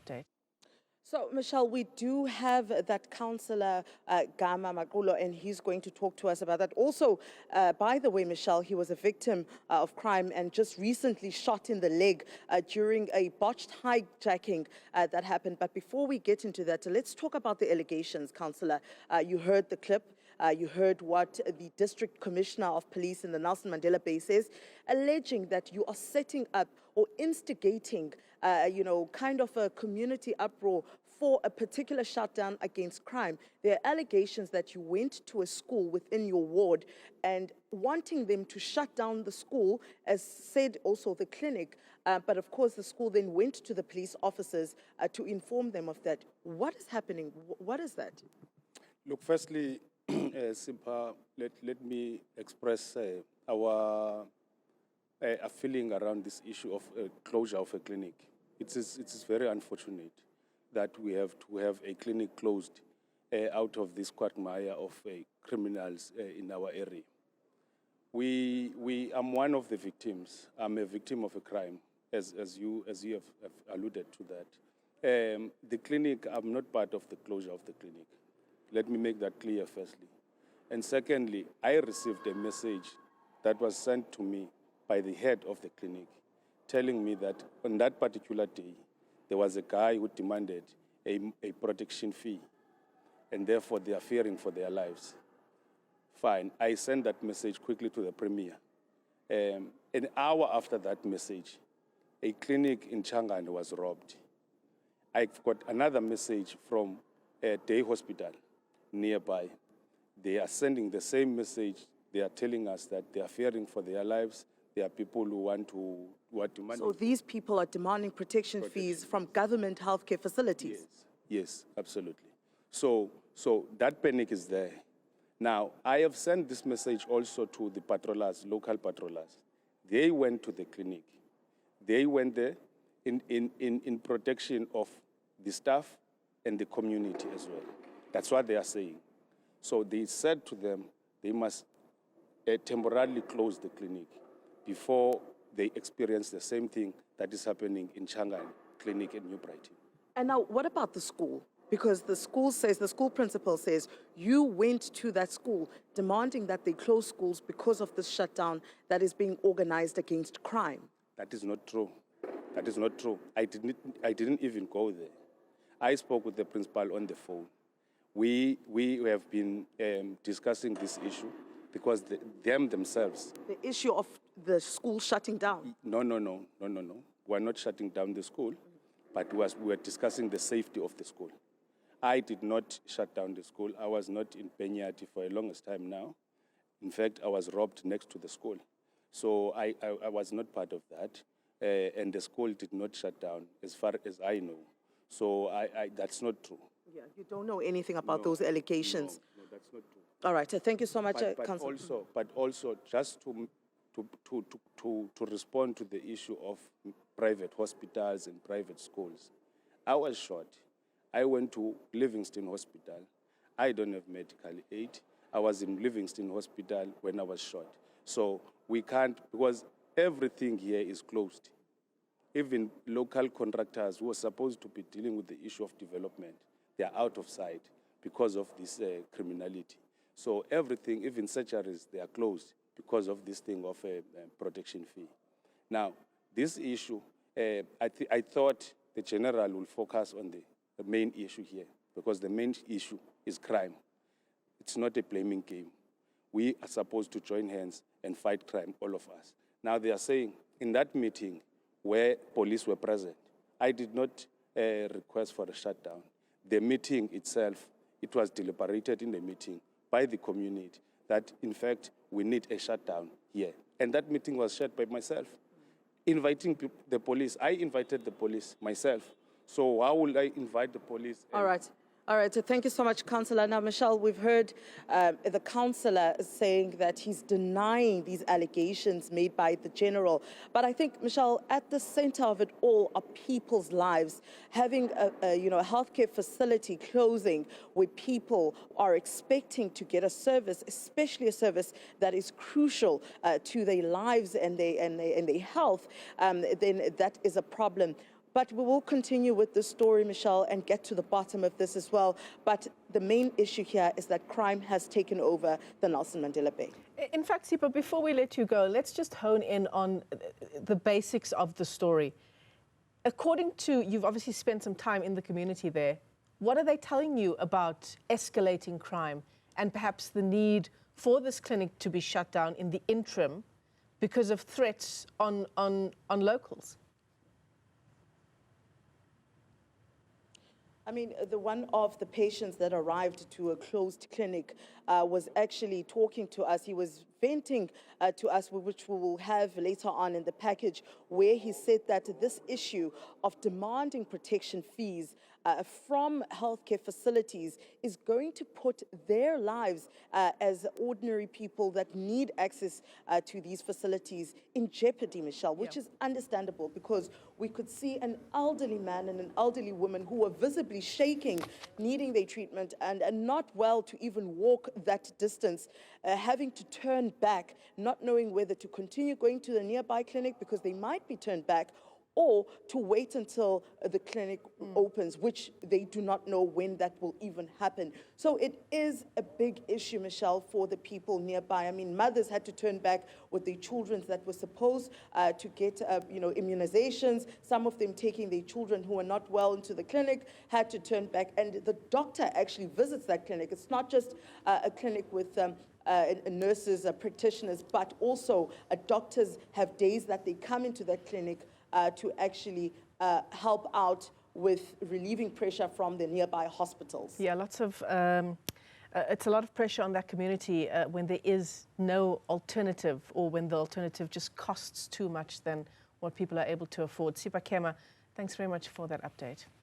update. So, Michelle, we do have that councillor, Gama Maqula, and he's going to talk to us about that. Also, by the way, Michelle, he was a victim of crime and just recently shot in the leg during a botched hijacking that happened. But before we get into that, let's talk about the allegations, councillor. You heard the clip. You heard what the District Commissioner of Police in the Nelson Mandela Bay says, alleging that you are setting up or instigating, kind of a community uproar for a particular shutdown against crime. There are allegations that you went to a school within your ward and wanting them to shut down the school, as said also the clinic, but of course the school then went to the police officers to inform them of that. What is happening? What is that? Look, firstly, Sipha, let me express our a feeling around this issue of closure of a clinic. It is very unfortunate that we have to have a clinic closed out of this quagmire of criminals in our area. I'm one of the victims. I'm a victim of a crime, as you have alluded to that. The clinic, I'm not part of the closure of the clinic. Let me make that clear firstly. And secondly, I received a message that was sent to me by the head of the clinic telling me that on that particular day, there was a guy who demanded a protection fee, and therefore they are fearing for their lives. Fine, I sent that message quickly to the Premier. An hour after that message, a clinic in Changani was robbed. I got another message from a day hospital nearby. They are sending the same message. They are telling us that they are fearing for their lives. There are people who want to demand. So these people are demanding protection fees from government healthcare facilities? Yes, absolutely. So that panic is there. Now, I have sent this message also to the patrollers, local patrollers. They went to the clinic. They went there in protection of the staff and the community as well. That's what they are saying. So they said to them they must temporarily close the clinic before they experience the same thing that is happening in Changani Clinic in New Brighton. And now, what about the school? Because the school principal says, you went to that school demanding that they close schools because of this shutdown that is being organized against crime. That is not true. That is not true. I didn't even go there. I spoke with the principal on the phone. We have been discussing this issue because them themselves. The issue of the school shutting down? No. We're not shutting down the school, but we were discussing the safety of the school. I did not shut down the school. I was not in Penyati for a longest time now. In fact, I was robbed next to the school. So I was not part of that. And the school did not shut down, as far as I know. So that's not true. Yeah, you don't know anything about those allegations. No, that's not true. All right, thank you so much, Councillor. But also, just to respond to the issue of private hospitals and private schools, I was shot. I went to Livingston Hospital. I don't have medical aid. I was in Livingston Hospital when I was shot. So we can't, because everything here is closed. Even local contractors who are supposed to be dealing with the issue of development, they are out of sight because of this criminality. So everything, even surgeries, they are closed because of this thing of a protection fee. Now, this issue, I thought the general will focus on the main issue here, because the main issue is crime. It's not a blaming game. We are supposed to join hands and fight crime, all of us. Now, they are saying in that meeting where police were present, I did not request for a shutdown. The meeting itself, it was deliberated in the meeting by the community that, in fact, we need a shutdown here. And that meeting was chaired by myself. Inviting the police, I invited the police myself. So why would I invite the police? All right, so thank you so much, Councillor. Now, Michelle, we've heard the councillor saying that he's denying these allegations made by the general. But I think, Michelle, at the center of it all are people's lives. Having a healthcare facility closing where people are expecting to get a service, especially a service that is crucial to their lives and their health, then that is a problem. But we will continue with this story, Michelle, and get to the bottom of this as well. But the main issue here is that crime has taken over the Nelson Mandela Bay. In fact, Sipha, before we let you go, let's just hone in on the basics of the story. According to, you've obviously spent some time in the community there, what are they telling you about escalating crime and perhaps the need for this clinic to be shut down in the interim because of threats on locals? I mean, one of the patients that arrived to a closed clinic was actually talking to us. He was venting to us, which we will have later on in the package, where he said that this issue of demanding protection fees from healthcare facilities is going to put their lives as ordinary people that need access to these facilities in jeopardy, Michelle, which is understandable, because we could see an elderly man and an elderly woman who were visibly shaking, needing their treatment and not well to even walk that distance, having to turn back, not knowing whether to continue going to the nearby clinic because they might be turned back, or to wait until the clinic opens, which they do not know when that will even happen. So it is a big issue, Michelle, for the people nearby. I mean, mothers had to turn back with their children that were supposed to get, immunizations. Some of them taking their children who were not well into the clinic had to turn back. And the doctor actually visits that clinic. It's not just a clinic with nurses, practitioners, but also doctors have days that they come into that clinic to actually help out with relieving pressure from the nearby hospitals. Yeah, lots of, it's a lot of pressure on that community when there is no alternative, or when the alternative just costs too much than what people are able to afford. Sipha Kema, thanks very much for that update.